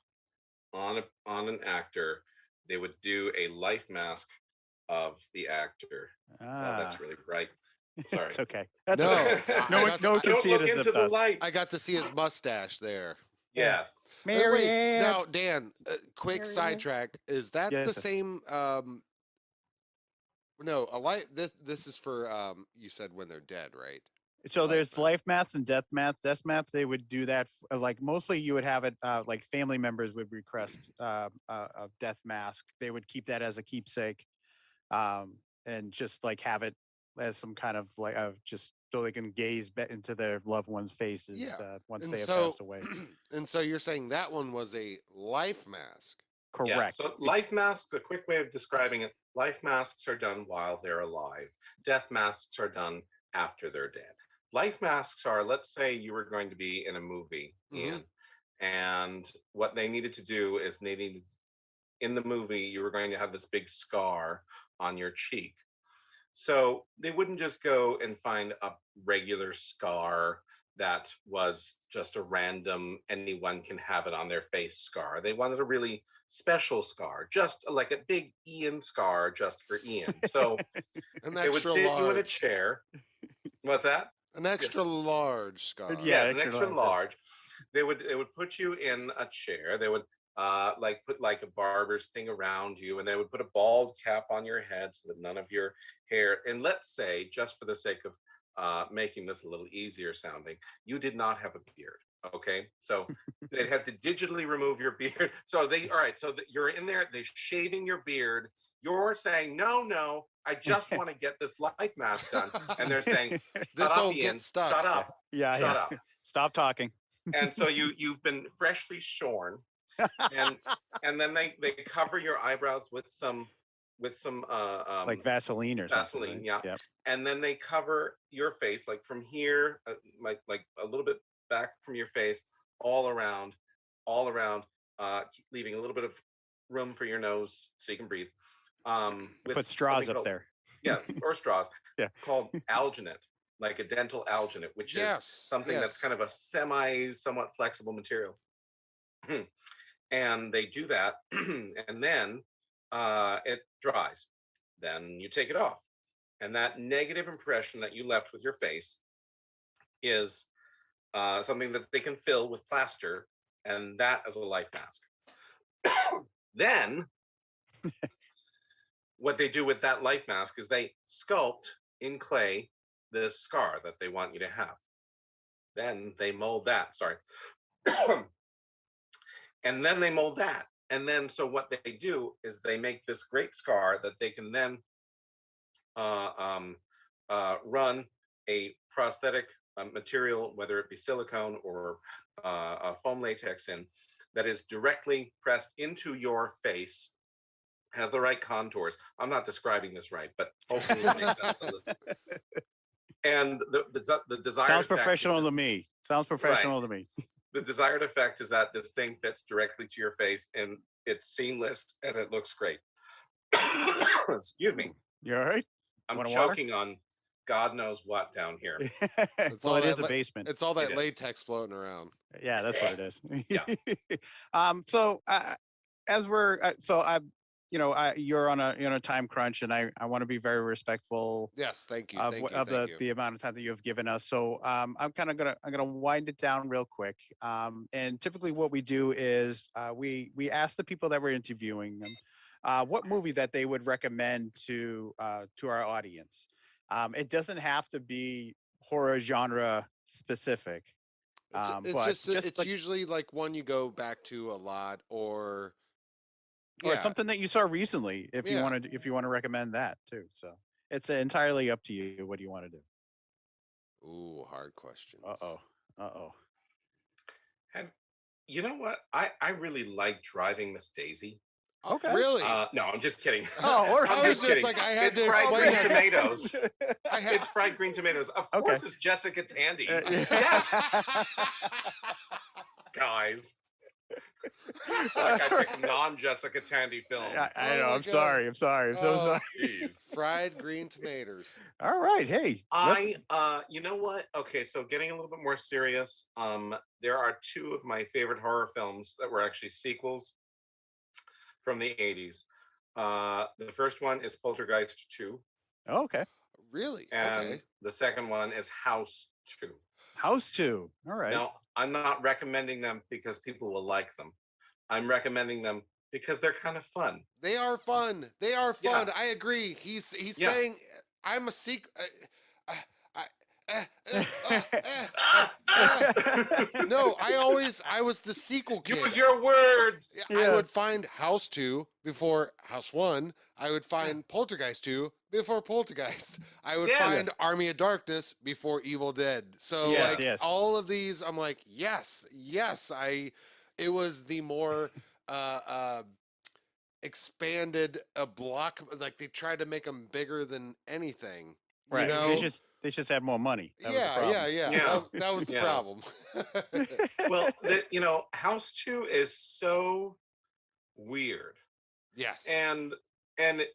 C: on an actor, they would do a life mask of the actor. Oh, that's really bright. Sorry.
B: it's okay. That's
D: No,
B: okay. No one,
D: got
B: no one can
C: Don't
B: see it
C: look
B: as
C: into
B: it
C: the
B: does.
C: light.
D: I got to see his mustache there.
C: Yes.
D: Wait,
B: Marianne.
D: now Dan, quick
B: Marianne.
D: sidetrack. Is that
B: Yes,
D: the
B: sir.
D: same? No, a light. This is for you said when they're dead, right?
B: So
D: Life
B: there's
D: mask.
B: life masks and death masks. Death masks, they would do that. Like mostly, you would have it like family members would request a death mask. They would keep that as a keepsake, and just like have it as some kind of like just so they can gaze into their loved ones' faces
D: Yeah.
B: once
D: And
B: they have
D: so,
B: passed away.
D: and so you're saying that one was a life mask.
C: Yeah.
B: Correct.
C: So life masks, a quick way of describing it, life masks are done while they're alive. Death masks are done after they're dead. Life masks are, let's say you were going to be in a movie,
D: Mhm.
C: Ian, and what they needed to do is they needed, in the movie, you were going to have this big scar on your cheek. So they wouldn't just go and find a regular scar that was just a random, anyone can have it on their face scar. They wanted a really special scar, just like a big Ian scar just for Ian. So
D: An
C: they would
D: extra
C: sit you in a
D: large.
C: chair. What's that?
D: An extra large scar.
B: Yeah,
C: Yes, an
B: extra
C: extra
B: large, yeah.
C: large. They would put you in a chair. They would like put like a barber's thing around you, and they would put a bald cap on your head so that none of your hair. And let's say, just for the sake of making this a little easier sounding, you did not have a beard. Okay, so they'd have to digitally remove your beard. So all right. So you're in there. They're shaving your beard. You're saying, no, I just want to get this life mask done, and they're saying, shut
D: This'll
C: up,
D: get
C: Ian.
D: stuck.
C: Shut up.
B: Yeah,
C: Shut
B: yeah.
C: up.
B: Stop talking.
C: And so you've been freshly shorn, and then they cover your eyebrows with some
B: Like Vaseline or something.
C: Vaseline,
B: Right?
C: yeah.
B: Yep.
C: And then they cover your face like from here, like a little bit back from your face, all around, leaving a little bit of room for your nose so you can breathe. With
B: Put straws
C: something
B: up
C: called-
B: there.
C: yeah, or straws.
B: Yeah.
C: Called alginate, like a dental alginate, which is
D: Yes,
C: something that's
D: yes.
C: kind of a somewhat flexible material. And they do that, and then it dries. Then you take it off, and that negative impression that you left with your face is something that they can fill with plaster, and that is a life mask. Then what they do with that life mask is they sculpt in clay this scar that they want you to have. Then they mold that. Sorry. and then they mold that. And then so what they do is they make this great scar that they can then uh, um, run a prosthetic material, whether it be silicone or foam latex in, that is directly pressed into your face, has the right contours. I'm not describing this right, but hopefully it makes sense to listen. And the desired
B: Sounds
C: effect
B: professional
C: is
B: to
C: this,
B: me. Sounds professional to me.
C: the desired effect is that this thing fits directly to your face and it's seamless and it looks great. Excuse me.
B: You all right?
C: I'm
B: Want a water?
C: choking on God knows what down here.
D: It's
B: Well,
D: all
B: it is
D: that
B: a basement.
D: It's all that
C: It is.
D: latex floating around.
B: Yeah, that's what it is.
C: Yeah.
B: So as we're so you're on a time crunch, and I want to be very respectful
D: Yes, thank you,
B: of
D: thank you,
B: of
D: thank you.
B: the amount of time that you have given us. So I'm gonna wind it down real quick. And typically what we do is we ask the people that we're interviewing them what movie that they would recommend to our audience. It doesn't have to be horror genre specific.
D: It's
B: But
D: just
B: just
D: it's
B: like
D: usually like one you go back to a lot, or
B: or
D: yeah,
B: something that you saw recently,
D: yeah.
B: if you want to recommend that too. So it's entirely up to you. What do you want to do?
D: Ooh, hard questions.
B: Uh-oh.
C: And you know what? I really like Driving Miss Daisy.
B: Okay.
D: Really?
C: No, I'm just kidding.
B: Oh, all right.
C: I'm
D: I was
C: just
D: just
C: kidding.
D: like, I had
C: It's
D: to
C: fried
D: explain
C: green
D: that.
C: tomatoes.
D: I
C: It's fried green tomatoes. Of
B: Okay.
C: course, it's Jessica Tandy.
B: Yeah.
C: Yes, guys. Like I picked a non-Jessica Tandy film.
B: I know.
D: Oh my
B: I'm sorry.
D: God.
B: I'm sorry. I'm so
D: Oh,
B: sorry.
C: Jeez.
D: fried green tomatoes.
B: All right. Hey. let's-
C: You know what? Okay, so getting a little bit more serious. There are two of my favorite horror films that were actually sequels from the 80s. The first one is Poltergeist 2,
B: okay.
D: Really?
C: and
D: Okay.
C: the second one is House 2.
B: House 2. All right.
C: Now, I'm not recommending them because people will like them. I'm recommending them because they're kind of fun.
D: They are fun. They are
C: Yeah.
D: fun. I agree. He's
C: Yeah.
D: saying I'm a secret. No, I was the sequel kid.
C: Use your words.
D: I
B: Yeah.
D: would find House 2 before House 1. I would find Poltergeist 2 before Poltergeist. I would
C: Yes.
D: find Army of Darkness before Evil Dead. So
B: Yes,
D: like
B: yes.
D: all of these, I'm like, yes. It was the more expanded a block. Like they tried to make them bigger than anything.
B: Right.
D: You know?
B: They just had more money. That was the
D: Yeah.
C: Yeah.
D: That was the
C: Yeah.
D: problem.
C: Well, House 2 is so weird.
D: Yes.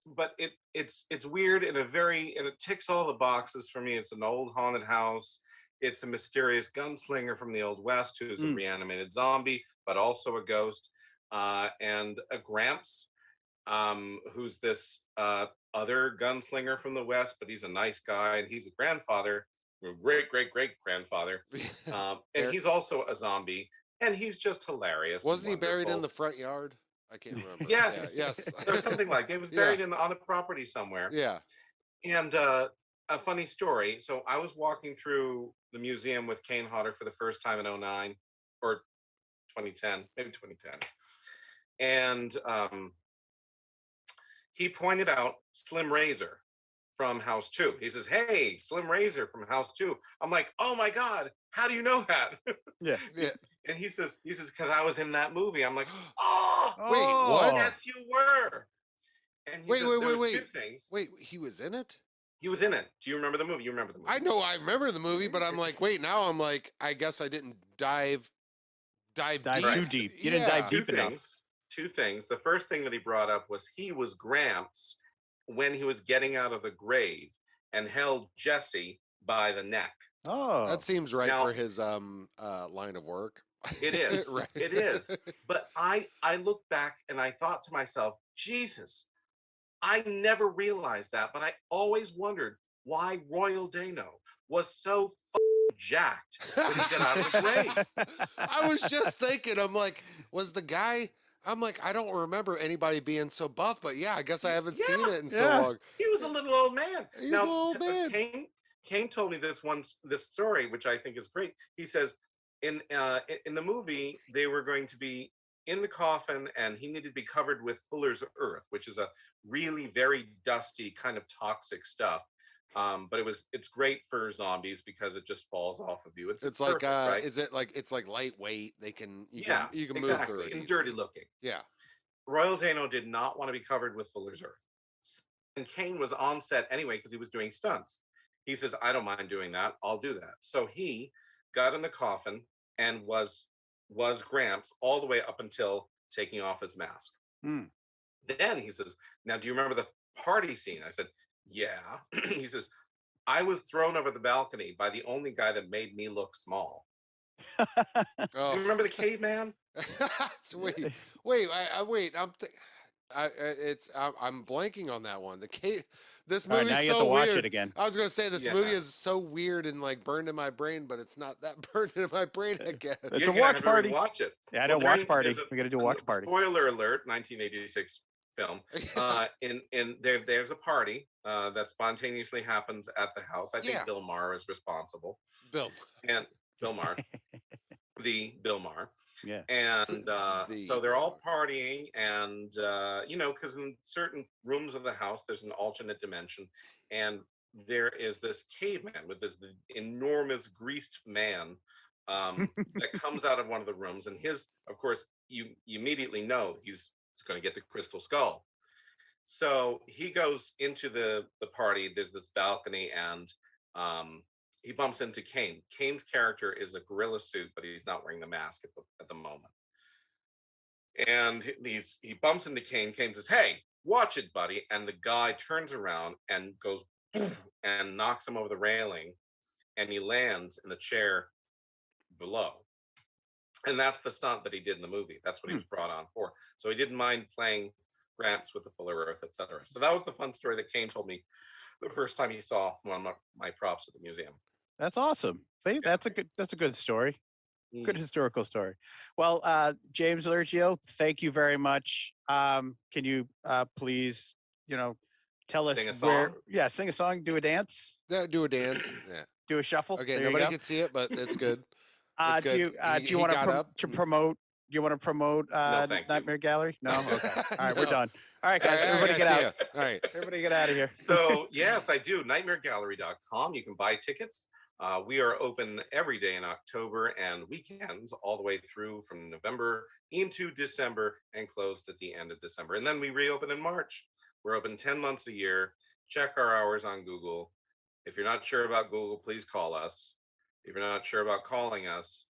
C: But it's weird and it ticks all the boxes for me. It's an old haunted house. It's a mysterious gunslinger from the Old West who's a
B: Mm.
C: reanimated zombie, but also a ghost, and a Gramps, who's this other gunslinger from the West, but he's a nice guy and he's a grandfather, great grandfather, and he's also a zombie, and he's just hilarious. and
D: Wasn't he buried in
C: wonderful.
D: the front yard? I can't remember.
C: Yes.
D: Yeah, yes.
C: There's something like it was
D: Yeah.
C: buried on the property somewhere.
D: Yeah.
C: And a funny story. So I was walking through the museum with Kane Hodder for the first time in 2009 or 2010, maybe 2010. And he pointed out Slim Razor from House 2. He says, "Hey, Slim Razor from House 2." I'm like, "Oh my God, how do you know that?"
B: Yeah.
D: Yeah.
C: And he says, "Because I was in that movie." I'm like, "Oh,
D: Wait, what?
C: yes, you were." And he
D: Wait,
C: says,
D: wait,
C: there
D: wait,
C: was two
D: wait.
C: things.
D: Wait, he was in it?
C: He was in it. Do you remember the movie? You remember the movie?
D: I know I remember the movie, but I'm like, wait, now I'm like, I guess I didn't dive
B: Dive
D: deep.
B: too deep. You didn't dive
C: Two
B: deep enough.
C: things. Two things. The first thing that he brought up was he was Gramps when he was getting out of the grave and held Jesse by the neck.
B: Oh.
D: That seems right
C: Now-
D: for his line of work.
C: It is.
D: Right.
C: It is. But I looked back and I thought to myself, Jesus, I never realized that, but I always wondered why Royal Dano was so jacked when he got out of the grave.
D: I was just thinking, I'm like, was the guy? I'm like, I don't remember anybody being so buff, but yeah, I guess I haven't seen it in so
B: Yeah.
D: long.
C: He was a little old man.
D: He's an old man.
C: Kane told me this story, which I think is great. He says in the movie they were going to be in the coffin, and he needed to be covered with fuller's earth, which is a really very dusty kind of toxic stuff. But it's great for zombies because it just falls off of you. It's
D: like
C: perfect, right?
D: is it like it's like lightweight? They can
C: Yeah,
D: you can move through
C: exactly,
D: it
C: and
D: easily.
C: dirty looking.
D: Yeah.
C: Royal Dano did not want to be covered with fuller's earth, and Kane was on set anyway because he was doing stunts. He says, "I don't mind doing that. I'll do that." So he got in the coffin and was Gramps all the way up until taking off his mask.
B: Hmm.
C: Then he says, "Now, do you remember the party scene?" I said, "Yeah." He says, "I was thrown over the balcony by the only guy that made me look small." Do
D: Oh.
C: you remember the caveman?
D: wait. I'm blanking on that one. This
B: All right,
D: movie
B: now
D: is
B: you have
D: so
B: to watch
D: weird.
B: it again.
D: I was gonna say this
C: Yeah.
D: movie is so weird and like burned in my brain, but it's not that burned in my brain, I guess.
B: It's
C: You're
B: a
C: gonna
B: watch
C: have everyone
B: party.
C: Watch it.
B: Yeah, I know. Watch party.
C: There's
B: We got to do a watch party.
C: Spoiler alert: 1986 film. There's a party that spontaneously happens at the house. I think
D: Yeah.
C: Bill Maher is responsible.
D: Bill.
C: And Bill Maher, the Bill Maher.
B: Yeah.
C: And so they're all partying, and because in certain rooms of the house there's an alternate dimension, and there is this caveman with this enormous greased man that comes out of one of the rooms, and of course, you immediately know he's going to get the crystal skull. So he goes into the party. There's this balcony, and he bumps into Kane. Kane's character is a gorilla suit, but he's not wearing the mask at the moment. And he bumps into Kane. Kane says, "Hey, watch it, buddy." And the guy turns around and goes and knocks him over the railing, and he lands in the chair below. And that's the stunt that he did in the movie. That's what he was brought on for. So he didn't mind playing Gramps with the fuller earth, etc. So that was the fun story that Kane told me the first time he saw one of my props at the museum.
B: That's awesome. See, that's a good story. Good historical story. Well, James Lurgio, thank you very much. Can you please, tell us
C: Sing a
B: where?
C: song?
B: Yeah, sing a song, do a dance,
D: Yeah, do a dance. Yeah.
B: do a shuffle.
D: Okay,
B: There you
D: nobody
B: go.
D: can see it, but it's good.
B: Do
D: good.
B: you
D: He
B: want
D: got up
B: to
D: and-
B: promote? Do you want to promote
C: No, thank you.
B: Nightmare Gallery? No. Okay. All right, we're
D: No.
B: done. All right, guys.
D: All right,
B: Everybody
D: I
B: get
D: see
B: out.
D: ya. All right.
B: Everybody get out of here.
C: So yes, I do. NightmareGallery.com. You can buy tickets. We are open every day in October and weekends all the way through from November into December and closed at the end of December. And then we reopen in March. We're open 10 months a year. Check our hours on Google. If you're not sure about Google, please call us. If you're not sure about calling us,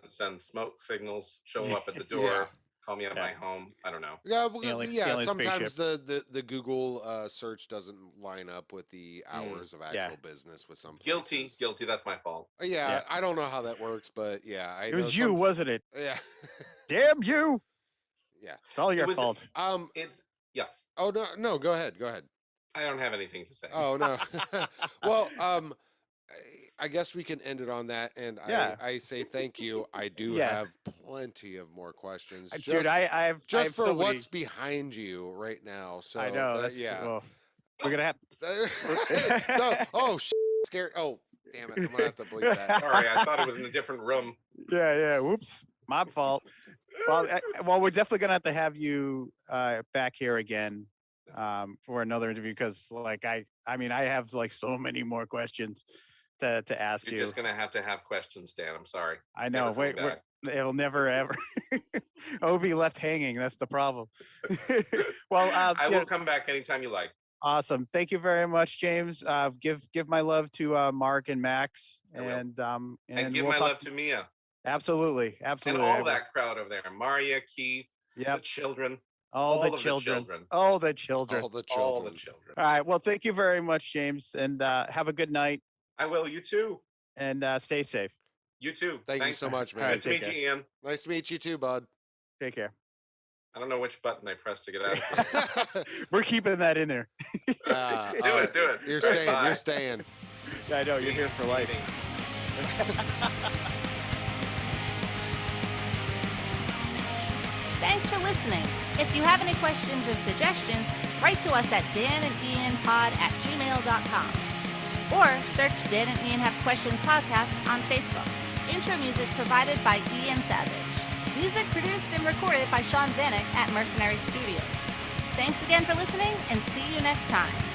C: send smoke signals, show up at the door,
D: Yeah.
C: call me at my home. I don't know.
D: Yeah, well,
B: Alien
D: sometimes the Google search doesn't line up with the hours of actual business with some places.
C: Guilty. That's my fault.
D: Yeah, I don't know how that works, but yeah,
B: It was you, wasn't it?
D: Yeah.
B: Damn you!
D: Yeah.
B: It's all your
C: was-
B: fault.
C: It's yeah.
D: Oh no, go ahead.
C: I don't have anything to say.
D: Oh no. Well, I guess we can end it on that, and
B: Yeah.
D: I say thank you. I do
B: Yeah.
D: have plenty of more questions.
B: Dude, I have
D: for
B: so
D: what's
B: many...
D: behind you right now. So
B: I know.
D: yeah.
B: Well, we're gonna have.
D: No, oh, scary. Oh, damn it! I'm gonna have to bleep that.
C: Sorry, I thought it was in a different room.
B: Yeah. Whoops, my fault. Well, we're definitely gonna have to have you back here again for another interview because, like, I have like so many more questions to ask
C: You're
B: you.
C: just gonna have to have questions, Dan. I'm sorry.
B: I know.
C: Never
B: Wait,
C: coming back.
B: it'll never ever. Obi left hanging. That's the problem. Well,
C: I will come back anytime you like.
B: Awesome. Thank you very much, James. Give my love to Mark and Max,
C: I will.
B: and
C: give
B: we'll
C: my
B: talk-
C: love to Mia
B: Absolutely.
C: and all that crowd over there. Maria, Keith,
B: Yep.
C: the children,
B: All
C: all
B: the
C: of the
B: children.
C: children.
B: All the children.
D: All the
C: all
D: children.
C: the children.
B: All right. Well, thank you very much, James, and have a good night.
C: I will. You too.
B: And stay safe.
C: You too.
D: Thank
C: Thanks.
D: you so much,
B: All
D: man.
B: right,
C: Good to
B: take
C: meet you, Ian.
D: Nice to meet you too, bud.
B: Take care.
C: I don't know which button I pressed to get out of here.
B: We're keeping that in there.
C: Do it.
D: You're
C: Right,
D: staying.
C: bye.
D: You're staying.
B: I know you're here for life.
A: Thanks for listening. If you have any questions or suggestions, write to us at danandianpod@gmail.com or search Dan and Ian Have Questions podcast on Facebook. Intro music provided by Ian Savage. Music produced and recorded by Shaun Vanek at Mercenary Studios. Thanks again for listening, and see you next time.